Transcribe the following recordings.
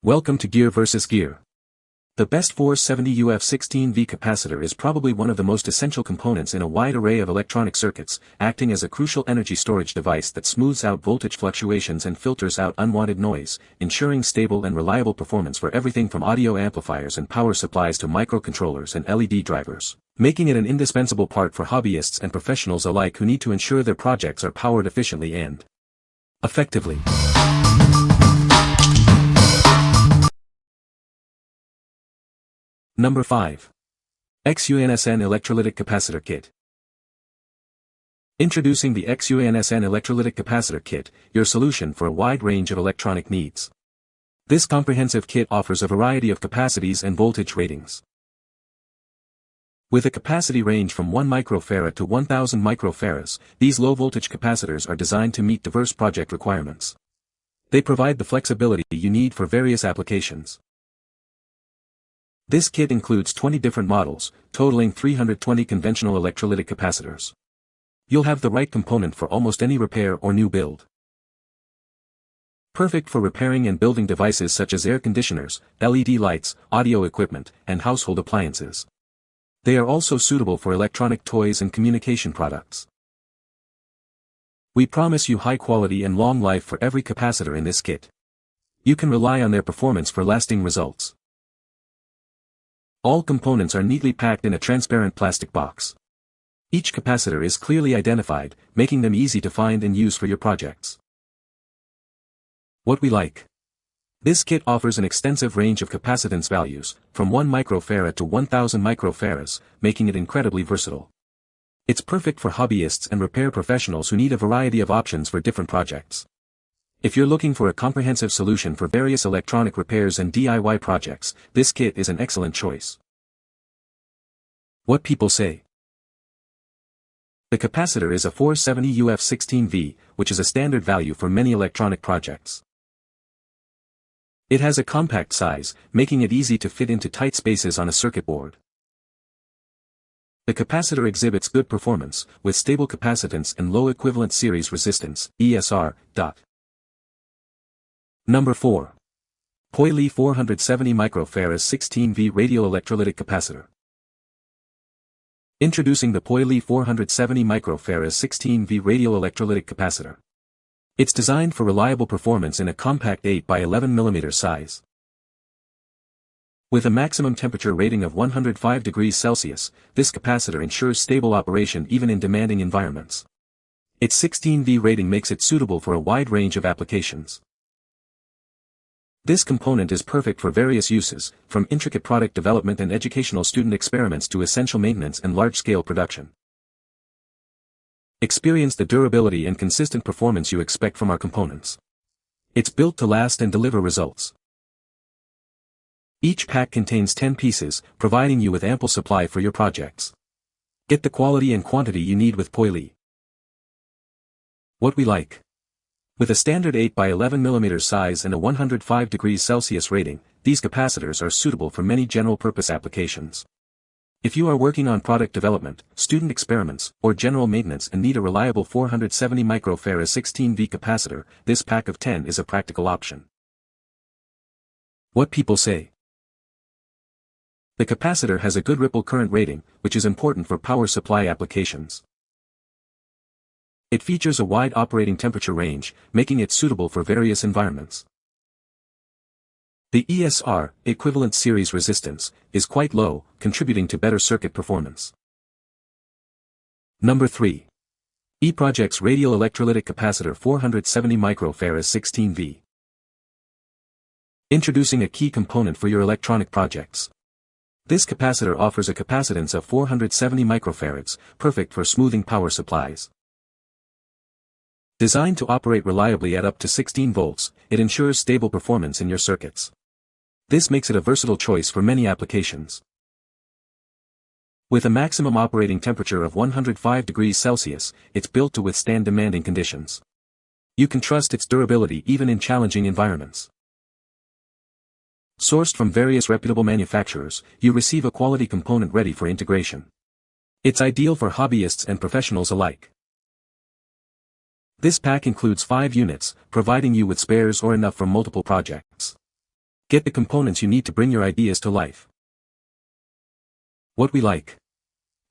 Welcome to Gear vs. Gear. The best 470uf 16v capacitor is probably one of the most essential components in a wide array of electronic circuits, acting as a crucial energy storage device that smooths out voltage fluctuations and filters out unwanted noise, ensuring stable and reliable performance for everything from audio amplifiers and power supplies to microcontrollers and LED drivers, making it an indispensable part for hobbyists and professionals alike who need to ensure their projects are powered efficiently and effectively. Number 5. XUANSN Electrolytic Capacitor Kit. Introducing the XUANSN Electrolytic Capacitor Kit, your solution for a wide range of electronic needs. This comprehensive kit offers a variety of capacities and voltage ratings. With a capacity range from 1 microfarad to 1000 microfarads, these low-voltage capacitors are designed to meet diverse project requirements. They provide the flexibility you need for various applications. This kit includes 20 different models, totaling 320 conventional electrolytic capacitors. You'll have the right component for almost any repair or new build. Perfect for repairing and building devices such as air conditioners, LED lights, audio equipment, and household appliances. They are also suitable for electronic toys and communication products. We promise you high quality and long life for every capacitor in this kit. You can rely on their performance for lasting results. All components are neatly packed in a transparent plastic box. Each capacitor is clearly identified, making them easy to find and use for your projects. What we like. This kit offers an extensive range of capacitance values, from 1 microfarad to 1000 microfarads, making it incredibly versatile. It's perfect for hobbyists and repair professionals who need a variety of options for different projects. If you're looking for a comprehensive solution for various electronic repairs and DIY projects, this kit is an excellent choice. What people say. The capacitor is a 470uf 16v, which is a standard value for many electronic projects. It has a compact size, making it easy to fit into tight spaces on a circuit board. The capacitor exhibits good performance, with stable capacitance and low equivalent series resistance, ESR. Number 4. PoiLee 470 microfarad 16v Radial Electrolytic Capacitor. Introducing the PoiLee 470 microfarad 16v Radial Electrolytic Capacitor. It's designed for reliable performance in a compact 8x11mm size. With a maximum temperature rating of 105 degrees Celsius, this capacitor ensures stable operation even in demanding environments. Its 16V rating makes it suitable for a wide range of applications. This component is perfect for various uses, from intricate product development and educational student experiments to essential maintenance and large-scale production. Experience the durability and consistent performance you expect from our components. It's built to last and deliver results. Each pack contains 10 pieces, providing you with ample supply for your projects. Get the quality and quantity you need with PoiLee. What we like. With a standard 8x11mm size and a 105 degrees Celsius rating, these capacitors are suitable for many general-purpose applications. If you are working on product development, student experiments, or general maintenance and need a reliable 470 microfarad 16V capacitor, this pack of 10 is a practical option. What people say. The capacitor has a good ripple current rating, which is important for power supply applications. It features a wide operating temperature range, making it suitable for various environments. The ESR, equivalent series resistance, is quite low, contributing to better circuit performance. Number 3. eProject's Radial Electrolytic Capacitor 470 microfarad 16V. Introducing a key component for your electronic projects. This capacitor offers a capacitance of 470 microfarads, perfect for smoothing power supplies. Designed to operate reliably at up to 16 volts, it ensures stable performance in your circuits. This makes it a versatile choice for many applications. With a maximum operating temperature of 105 degrees Celsius, it's built to withstand demanding conditions. You can trust its durability even in challenging environments. Sourced from various reputable manufacturers, you receive a quality component ready for integration. It's ideal for hobbyists and professionals alike. This pack includes 5 units, providing you with spares or enough for multiple projects. Get the components you need to bring your ideas to life. What we like.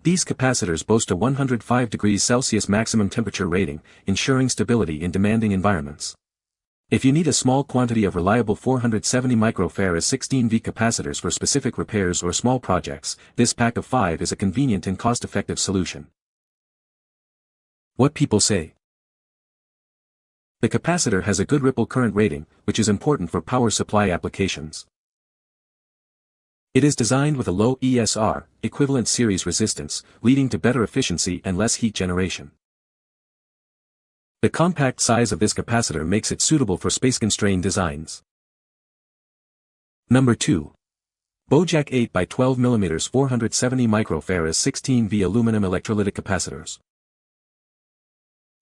These capacitors boast a 105 degrees Celsius maximum temperature rating, ensuring stability in demanding environments. If you need a small quantity of reliable 470 microfarad 16V capacitors for specific repairs or small projects, this pack of 5 is a convenient and cost-effective solution. What people say. The capacitor has a good ripple current rating, which is important for power supply applications. It is designed with a low ESR, equivalent series resistance, leading to better efficiency and less heat generation. The compact size of this capacitor makes it suitable for space-constrained designs. Number 2. BOJACK 8 by 12 mm 470 microfarad 16V aluminum electrolytic capacitors.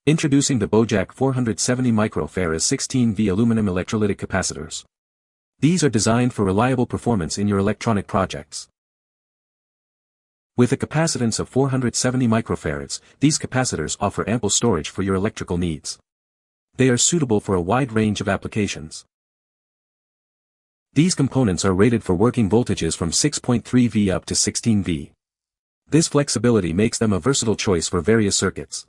Introducing the BOJACK 470 microfarad 16V aluminum electrolytic capacitors. These are designed for reliable performance in your electronic projects. With a capacitance of 470 microfarads, these capacitors offer ample storage for your electrical needs. They are suitable for a wide range of applications. These components are rated for working voltages from 6.3V up to 16V. This flexibility makes them a versatile choice for various circuits.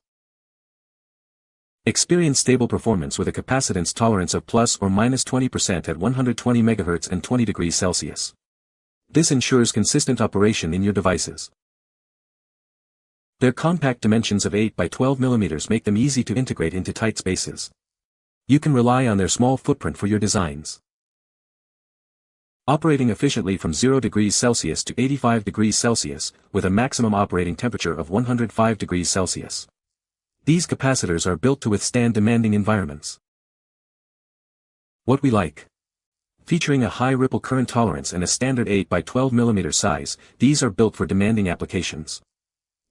Experience stable performance with a capacitance tolerance of plus or minus 20% at 120 MHz and 20 degrees Celsius. This ensures consistent operation in your devices. Their compact dimensions of 8 by 12 mm make them easy to integrate into tight spaces. You can rely on their small footprint for your designs. Operating efficiently from 0 degrees Celsius to 85 degrees Celsius, with a maximum operating temperature of 105 degrees Celsius. These capacitors are built to withstand demanding environments. What we like. Featuring a high ripple current tolerance and a standard 8 by 12 mm size, these are built for demanding applications.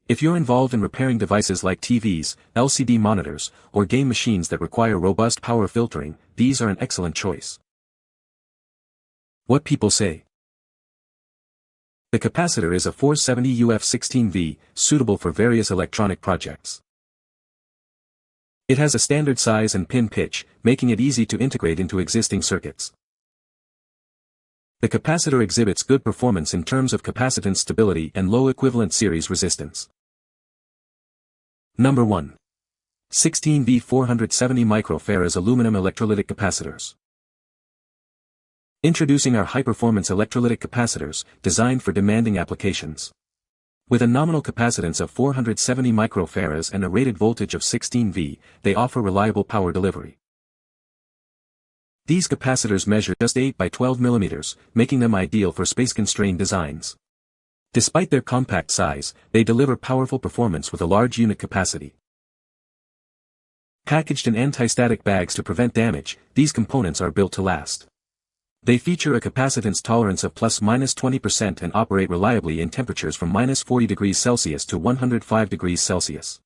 If you're involved in repairing devices like TVs, LCD monitors, or game machines that require robust power filtering, these are an excellent choice. What people say. The capacitor is a 470uf 16V, suitable for various electronic projects. It has a standard size and pin pitch, making it easy to integrate into existing circuits. The capacitor exhibits good performance in terms of capacitance stability and low equivalent series resistance. Number 1. 16V 470 microfarad aluminum electrolytic capacitors. Introducing our high-performance electrolytic capacitors, designed for demanding applications. With a nominal capacitance of 470 microfarads and a rated voltage of 16V, they offer reliable power delivery. These capacitors measure just 8 by 12 mm, making them ideal for space-constrained designs. Despite their compact size, they deliver powerful performance with a large unit capacity. Packaged in anti-static bags to prevent damage, these components are built to last. They feature a capacitance tolerance of plus-minus 20% and operate reliably in temperatures from minus 40 degrees Celsius to 105 degrees Celsius.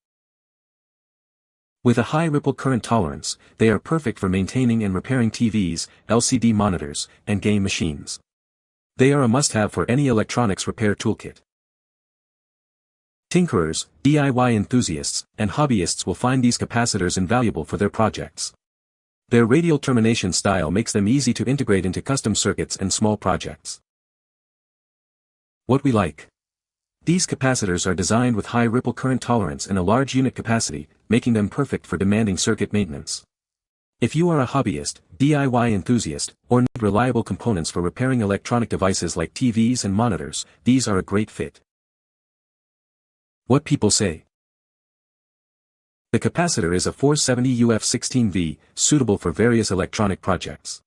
With a high ripple current tolerance, they are perfect for maintaining and repairing TVs, LCD monitors, and game machines. They are a must-have for any electronics repair toolkit. Tinkerers, DIY enthusiasts, and hobbyists will find these capacitors invaluable for their projects. Their radial termination style makes them easy to integrate into custom circuits and small projects. What we like. These capacitors are designed with high ripple current tolerance and a large unit capacity, making them perfect for demanding circuit maintenance. If you are a hobbyist, DIY enthusiast, or need reliable components for repairing electronic devices like TVs and monitors, these are a great fit. What people say. The capacitor is a 470uf 16V, suitable for various electronic projects.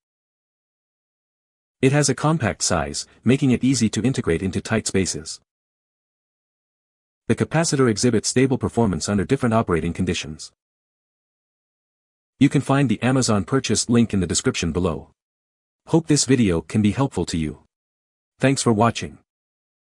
It has a compact size, making it easy to integrate into tight spaces. The capacitor exhibits stable performance under different operating conditions. You can find the Amazon purchase link in the description below. Hope this video can be helpful to you. Thanks for watching.